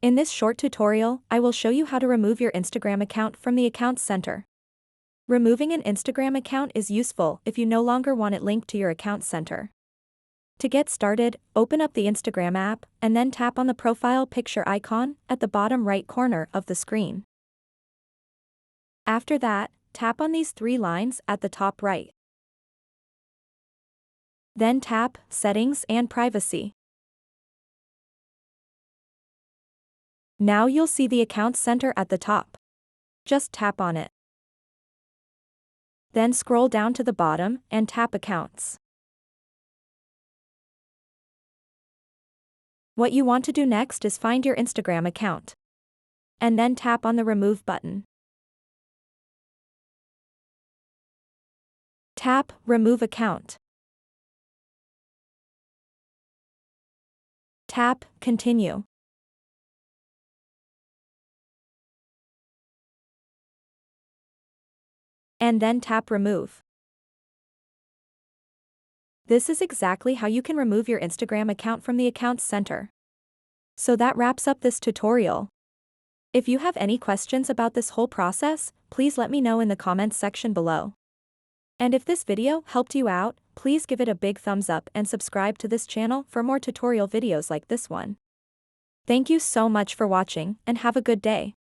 In this short tutorial, I will show you how to remove your Instagram account from the Accounts Center. Removing an Instagram account is useful if you no longer want it linked to your Accounts Center. To get started, open up the Instagram app and then tap on the profile picture icon at the bottom right corner of the screen. After that, tap on these three lines at the top right. Then tap Settings and Privacy. Now you'll see the Accounts Center at the top. Just tap on it. Then scroll down to the bottom and tap Accounts. What you want to do next is find your Instagram account. And then tap on the Remove button. Tap Remove Account. Tap Continue. And then tap Remove. This is exactly how you can remove your Instagram account from the Accounts Center. So that wraps up this tutorial. If you have any questions about this whole process, please let me know in the comments section below. And if this video helped you out, please give it a big thumbs up and subscribe to this channel for more tutorial videos like this one. Thank you so much for watching and have a good day.